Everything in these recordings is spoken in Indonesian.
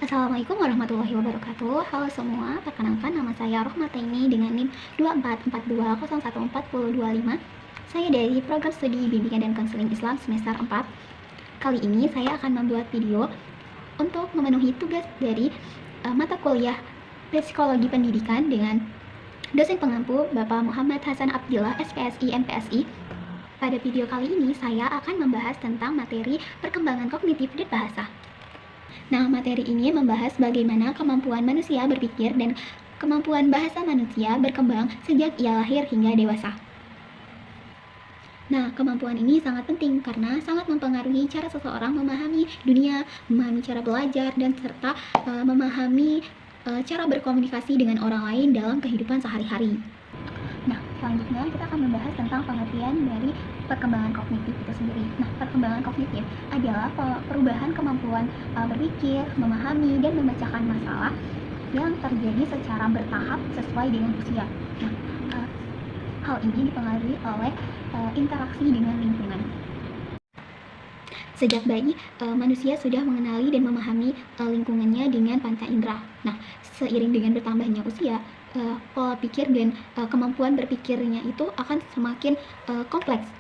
Assalamualaikum warahmatullahi wabarakatuh. Halo semua, perkenalkan nama saya Rohmataini dengan NIM 2442014025. Saya dari Program Studi Bimbingan dan Konseling Islam semester 4. Kali ini saya akan membuat video untuk memenuhi tugas dari mata kuliah Psikologi Pendidikan dengan dosen pengampu Bapak Muhammad Hasan Abdillah, SPSI, MPSI. Pada video kali ini saya akan membahas tentang materi perkembangan kognitif dan bahasa. Nah, materi ini membahas bagaimana kemampuan manusia berpikir dan kemampuan bahasa manusia berkembang sejak ia lahir hingga dewasa. Nah, kemampuan ini sangat penting karena sangat mempengaruhi cara seseorang memahami dunia, memahami cara belajar, dan serta memahami cara berkomunikasi dengan orang lain dalam kehidupan sehari-hari. Nah, selanjutnya kita akan membahas tentang pengertian dari perkembangan kognitif itu sendiri. Nah, perkembangan kognitif adalah perubahan kemampuan berpikir, memahami, dan memecahkan masalah yang terjadi secara bertahap sesuai dengan usia. Nah, hal ini dipengaruhi oleh interaksi dengan lingkungan. Sejak bayi, manusia sudah mengenali dan memahami lingkungannya dengan panca indera. Nah, seiring dengan bertambahnya usia, pola pikir dan kemampuan berpikirnya itu akan semakin kompleks.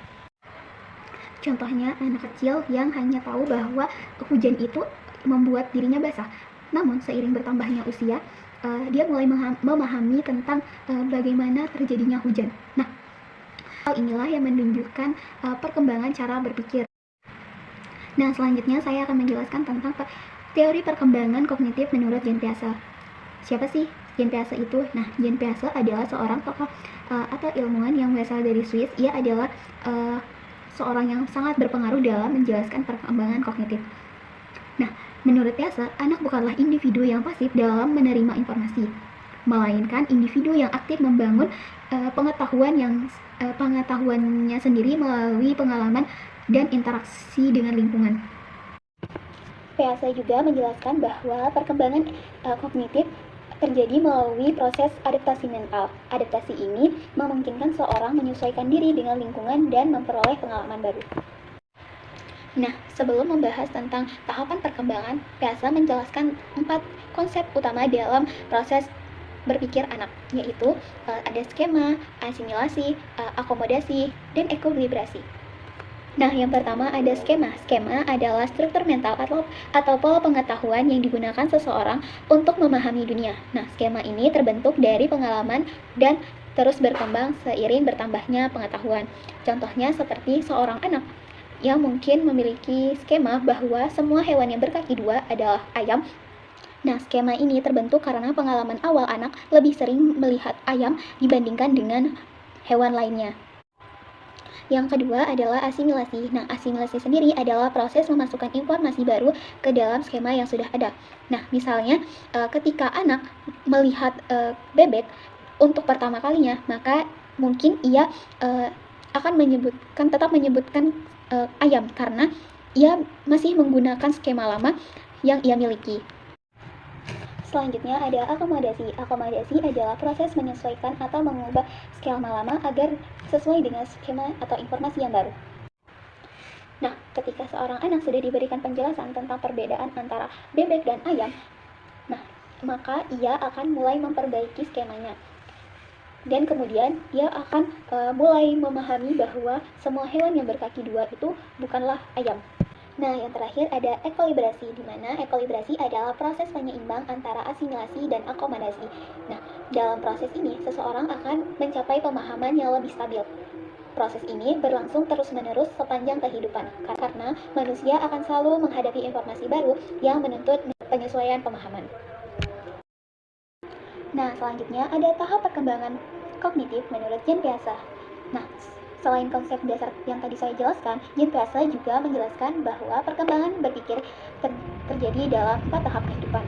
Contohnya, anak kecil yang hanya tahu bahwa hujan itu membuat dirinya basah. Namun, seiring bertambahnya usia, dia mulai memahami tentang bagaimana terjadinya hujan. Nah, hal inilah yang menunjukkan perkembangan cara berpikir. Nah, selanjutnya saya akan menjelaskan tentang teori perkembangan kognitif menurut Jean Piaget. Siapa sih Jean Piaget itu? Nah, Jean Piaget adalah seorang tokoh atau ilmuwan yang berasal dari Swiss. Ia adalah seorang yang sangat berpengaruh dalam menjelaskan perkembangan kognitif. Nah, menurut Piaget, anak bukanlah individu yang pasif dalam menerima informasi, melainkan individu yang aktif membangun pengetahuannya sendiri melalui pengalaman dan interaksi dengan lingkungan. Piaget juga menjelaskan bahwa perkembangan kognitif terjadi melalui proses adaptasi mental. Adaptasi ini memungkinkan seorang menyesuaikan diri dengan lingkungan dan memperoleh pengalaman baru. Nah, sebelum membahas tentang tahapan perkembangan, Piaget menjelaskan 4 konsep utama dalam proses berpikir anak, yaitu ada skema, asimilasi, akomodasi, dan ekolibrasi. Nah, yang pertama ada skema. Skema adalah struktur mental atau pola pengetahuan yang digunakan seseorang untuk memahami dunia. Nah, skema ini terbentuk dari pengalaman dan terus berkembang seiring bertambahnya pengetahuan. Contohnya seperti seorang anak yang mungkin memiliki skema bahwa semua hewan yang berkaki dua adalah ayam. Nah, skema ini terbentuk karena pengalaman awal anak lebih sering melihat ayam dibandingkan dengan hewan lainnya. Yang kedua adalah asimilasi. Nah, asimilasi sendiri adalah proses memasukkan informasi baru ke dalam skema yang sudah ada. Nah, misalnya ketika anak melihat bebek untuk pertama kalinya, maka mungkin ia akan tetap menyebutkan ayam karena ia masih menggunakan skema lama yang ia miliki. Selanjutnya ada akomodasi. Akomodasi adalah proses menyesuaikan atau mengubah skema lama agar sesuai dengan skema atau informasi yang baru. Nah, ketika seorang anak sudah diberikan penjelasan tentang perbedaan antara bebek dan ayam, maka ia akan mulai memperbaiki skemanya. Dan kemudian dia akan mulai memahami bahwa semua hewan yang berkaki dua itu bukanlah ayam. Nah, yang terakhir ada ekolibrasi, di mana ekolibrasi adalah proses penyeimbang antara asimilasi dan akomodasi. Nah, dalam proses ini, seseorang akan mencapai pemahaman yang lebih stabil. Proses ini berlangsung terus-menerus sepanjang kehidupan, karena manusia akan selalu menghadapi informasi baru yang menuntut penyesuaian pemahaman. Nah, selanjutnya ada tahap perkembangan kognitif menurut Jean Piaget. Nah, selain konsep dasar yang tadi saya jelaskan, Jean Piaget juga menjelaskan bahwa perkembangan berpikir terjadi dalam 4 tahap kehidupan.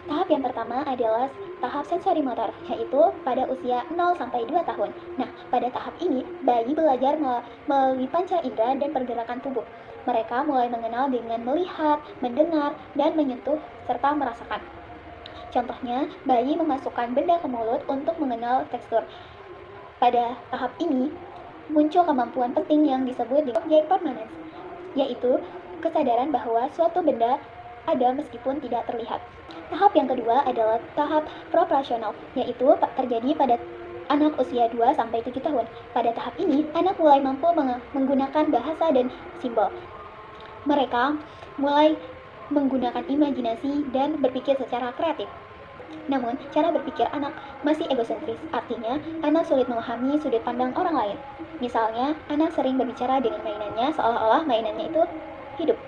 Tahap yang pertama adalah tahap sensori motor, yaitu pada usia 0-2 tahun. Nah, pada tahap ini, bayi belajar melalui panca indera dan pergerakan tubuh. Mereka mulai mengenal dengan melihat, mendengar, dan menyentuh, serta merasakan. Contohnya, bayi memasukkan benda ke mulut untuk mengenal tekstur. Pada tahap ini, muncul kemampuan penting yang disebut object permanence, yaitu kesadaran bahwa suatu benda ada meskipun tidak terlihat. Tahap yang kedua adalah tahap proporsional, yaitu terjadi pada anak usia 2-7 tahun. Pada tahap ini, anak mulai mampu menggunakan bahasa dan simbol. Mereka mulai menggunakan imajinasi dan berpikir secara kreatif. Namun, cara berpikir anak masih egosentris, artinya anak sulit memahami sudut pandang orang lain. Misalnya, anak sering berbicara dengan mainannya seolah-olah mainannya itu hidup.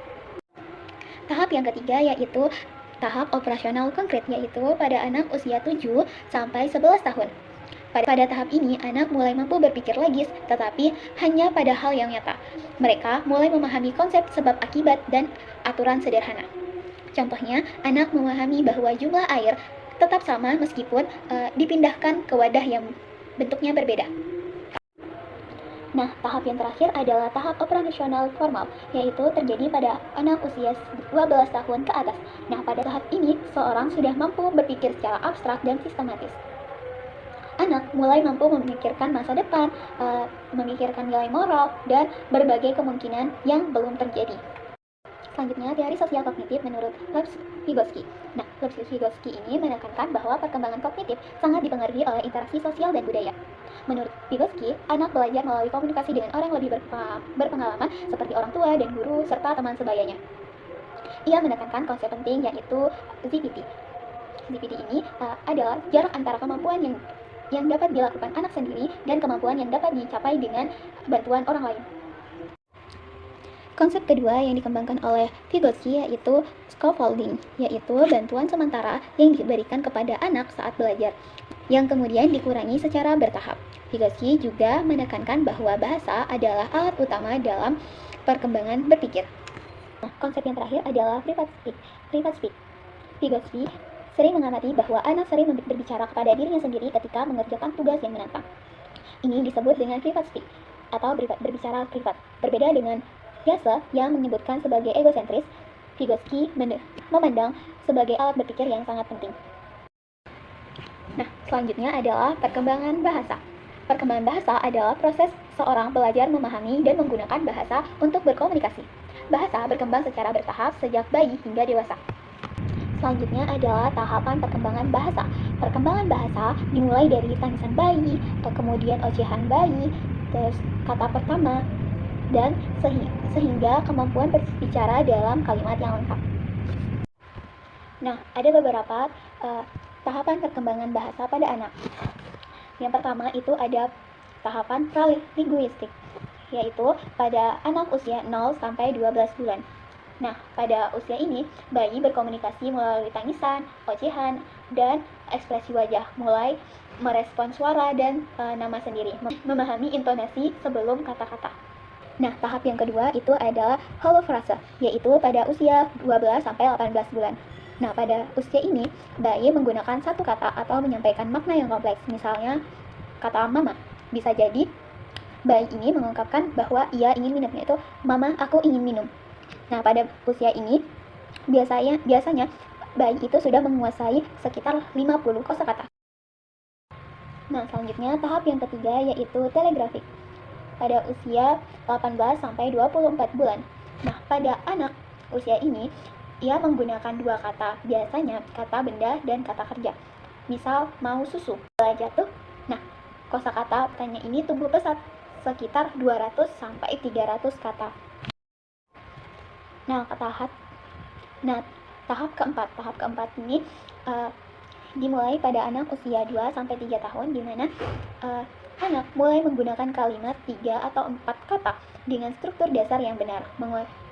Tahap yang ketiga yaitu tahap operasional konkret, yaitu pada anak usia 7-11 tahun. Pada tahap ini, anak mulai mampu berpikir logis, tetapi hanya pada hal yang nyata. Mereka mulai memahami konsep sebab akibat dan aturan sederhana. Contohnya, anak memahami bahwa jumlah air tetap sama meskipun dipindahkan ke wadah yang bentuknya berbeda. Nah, tahap yang terakhir adalah tahap operasional formal, yaitu terjadi pada anak usia 12 tahun ke atas. Nah, pada tahap ini, seorang sudah mampu berpikir secara abstrak dan sistematis. Anak mulai mampu memikirkan masa depan, memikirkan nilai moral, dan berbagai kemungkinan yang belum terjadi. Selanjutnya, teori sosial kognitif menurut Vygotsky. Nah, Vygotsky ini menekankan bahwa perkembangan kognitif sangat dipengaruhi oleh interaksi sosial dan budaya. Menurut Vygotsky, anak belajar melalui komunikasi dengan orang yang lebih berpengalaman seperti orang tua dan guru serta teman sebayanya. Ia menekankan konsep penting yaitu ZPT. ZPT ini adalah jarak antara kemampuan yang dapat dilakukan anak sendiri dan kemampuan yang dapat dicapai dengan bantuan orang lain. Konsep kedua yang dikembangkan oleh Vygotsky yaitu scaffolding, yaitu bantuan sementara yang diberikan kepada anak saat belajar, yang kemudian dikurangi secara bertahap. Vygotsky juga menekankan bahwa bahasa adalah alat utama dalam perkembangan berpikir. Nah, konsep yang terakhir adalah private speak. Vygotsky sering mengamati bahwa anak sering berbicara kepada dirinya sendiri ketika mengerjakan tugas yang menantang. Ini disebut dengan private speak atau berbicara privat. Berbeda dengan biasa yang menyebutkan sebagai egosentris, Vygotsky memandang sebagai alat berpikir yang sangat penting. Nah, selanjutnya adalah perkembangan bahasa. Perkembangan bahasa adalah proses seorang belajar memahami dan menggunakan bahasa untuk berkomunikasi. Bahasa berkembang secara bertahap sejak bayi hingga dewasa. Selanjutnya adalah tahapan perkembangan bahasa. Perkembangan bahasa dimulai dari tangisan bayi, kemudian ocehan bayi, terus kata pertama, dan sehingga kemampuan berbicara dalam kalimat yang lengkap. Nah, ada beberapa tahapan perkembangan bahasa pada anak. Yang pertama itu ada tahapan pralinguistik, yaitu pada anak usia 0-12 bulan. Nah, pada usia ini, bayi berkomunikasi melalui tangisan, ocehan, dan ekspresi wajah, mulai merespons suara dan nama sendiri, memahami intonasi sebelum kata-kata. Nah, tahap yang kedua itu adalah holofrase, yaitu pada usia 12-18 bulan. Nah, pada usia ini, bayi menggunakan satu kata atau menyampaikan makna yang kompleks. Misalnya, kata mama. Bisa jadi, bayi ini mengungkapkan bahwa ia ingin minum, yaitu, "Mama, aku ingin minum." Nah, pada usia ini, biasanya bayi itu sudah menguasai sekitar 50 kosakata. Nah, selanjutnya tahap yang ketiga yaitu telegrafik. Pada usia 18-24 bulan. Nah, pada anak usia ini, ia menggunakan dua kata, biasanya kata benda dan kata kerja. Misal, mau susu, bola jatuh. Nah, kosakata katanya ini tumbuh pesat, sekitar 200-300 kata. Nah, tahap keempat ini dimulai pada anak usia 2-3 tahun, di mana anak mulai menggunakan kalimat 3 atau 4 kata dengan struktur dasar yang benar.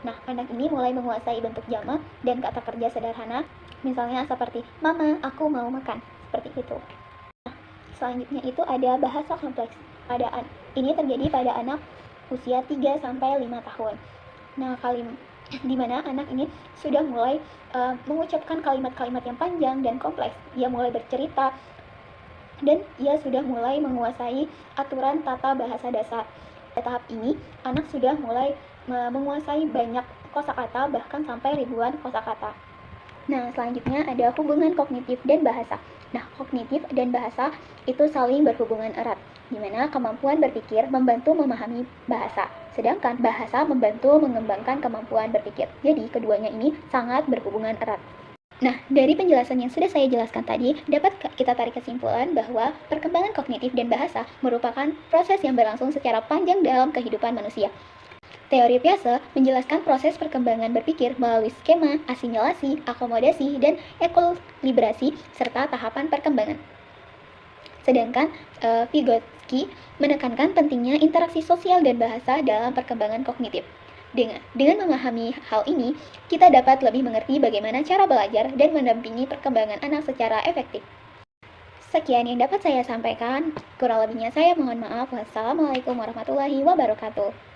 Nah, anak ini mulai menguasai bentuk jamak dan kata kerja sederhana, misalnya seperti, "Mama, aku mau makan." Seperti itu. Nah, selanjutnya itu ada bahasa kompleks. Ini terjadi pada anak usia 3-5 tahun. Nah, di mana anak ini sudah mulai mengucapkan kalimat-kalimat yang panjang dan kompleks. Ia mulai bercerita, dan ia sudah mulai menguasai aturan tata bahasa dasar. Pada tahap ini, anak sudah mulai menguasai banyak kosakata, bahkan sampai ribuan kosakata. Nah, selanjutnya ada hubungan kognitif dan bahasa. Nah, kognitif dan bahasa itu saling berhubungan erat. di mana kemampuan berpikir membantu memahami bahasa, sedangkan bahasa membantu mengembangkan kemampuan berpikir. Jadi, keduanya ini sangat berhubungan erat. Nah, dari penjelasan yang sudah saya jelaskan tadi, dapat kita tarik kesimpulan bahwa perkembangan kognitif dan bahasa merupakan proses yang berlangsung secara panjang dalam kehidupan manusia. Teori Piaget menjelaskan proses perkembangan berpikir melalui skema, asimilasi, akomodasi, dan ekolibrasi, serta tahapan perkembangan. Sedangkan Vygotsky menekankan pentingnya interaksi sosial dan bahasa dalam perkembangan kognitif. Dengan memahami hal ini, kita dapat lebih mengerti bagaimana cara belajar dan mendampingi perkembangan anak secara efektif. Sekian yang dapat saya sampaikan. Kurang lebihnya saya mohon maaf. Wassalamualaikum warahmatullahi wabarakatuh.